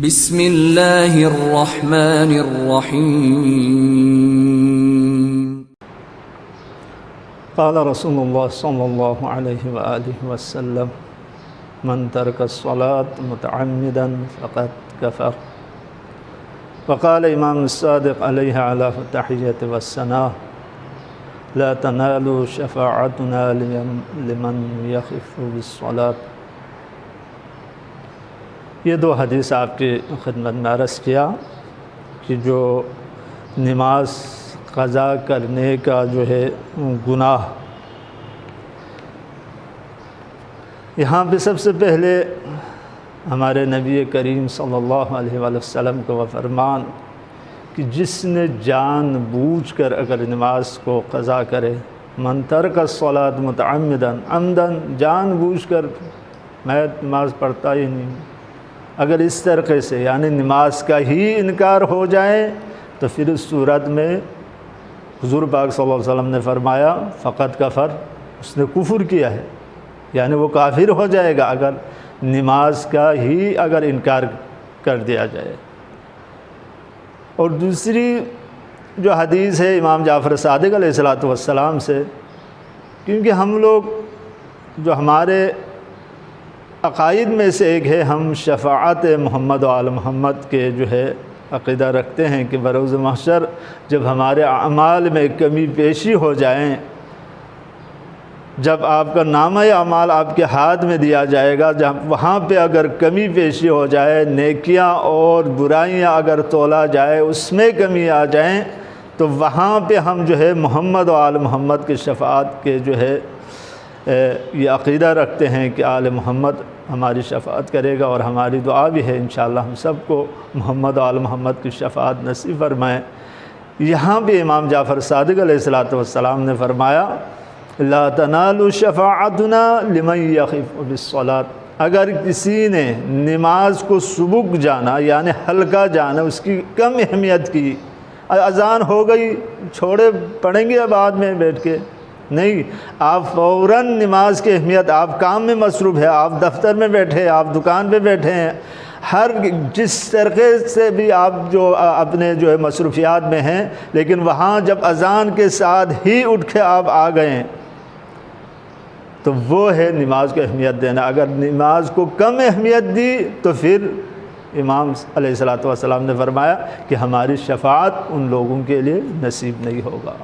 بسم اللہ الرحمن الرحیم۔ قال رسول اللہ صلی اللہ علیہ وآلہ وسلم من ترک الصلاة متعمدا فقد کفر۔ وقال امام الصادق علیہ علیہ التحیۃ والثناء لا تنالوا شفاعتنا لمن یخف بالصلاة۔ یہ دو حدیث آپ کی خدمت میں عرض کیا کہ جو نماز قضا کرنے کا جو ہے گناہ، یہاں پہ سب سے پہلے ہمارے نبی کریم صلی اللہ علیہ وآلہ وسلم کا وہ فرمان کہ جس نے جان بوجھ کر اگر نماز کو قضا کرے، من ترک الصلاۃ متعمدا، عمدن جان بوجھ کر میں نماز پڑھتا ہی نہیں، اگر اس طریقے سے یعنی نماز کا ہی انکار ہو جائے تو پھر اس صورت میں حضور پاک صلی اللہ علیہ وسلم نے فرمایا فقط کفر، اس نے کفر کیا ہے، یعنی وہ کافر ہو جائے گا اگر نماز کا ہی اگر انکار کر دیا جائے۔ اور دوسری جو حدیث ہے امام جعفر صادق علیہ السلام سے، کیونکہ ہم لوگ جو ہمارے عقائد میں سے ایک ہے، ہم شفاعت محمد و آل محمد کے جو ہے عقیدہ رکھتے ہیں کہ بروز محشر جب ہمارے اعمال میں کمی بیشی ہو جائیں، جب آپ کا نامہ اعمال آپ کے ہاتھ میں دیا جائے گا، جب وہاں پہ اگر کمی بیشی ہو جائے، نیکیاں اور برائیاں اگر تولا جائے اس میں کمی آ جائیں، تو وہاں پہ ہم جو ہے محمد و آل محمد کی شفاعت کے جو ہے یہ عقیدہ رکھتے ہیں کہ آل محمد ہماری شفاعت کرے گا، اور ہماری دعا بھی ہے انشاءاللہ ہم سب کو محمد و آل محمد کی شفاعت نصیب فرمائیں۔ یہاں بھی امام جعفر صادق علیہ السلام نے فرمایا لا تنالوا شفاعتنا لمن یخف بالصلاۃ، اگر کسی نے نماز کو سبک جانا یعنی ہلکا جانا، اس کی کم اہمیت کی، اذان ہو گئی چھوڑے پڑھیں گے بعد میں بیٹھ کے، نہیں، آپ فوراً نماز کی اہمیت، آپ کام میں مصروف ہے، آپ دفتر میں بیٹھے، آپ دکان پہ بیٹھے ہیں، ہر جس طریقے سے بھی آپ جو اپنے جو ہے مصروفیات میں ہیں، لیکن وہاں جب اذان کے ساتھ ہی اٹھ کے آپ آ گئے تو وہ ہے نماز کو اہمیت دینا۔ اگر نماز کو کم اہمیت دی تو پھر امام علیہ السلام نے فرمایا کہ ہماری شفاعت ان لوگوں کے لیے نصیب نہیں ہوگا۔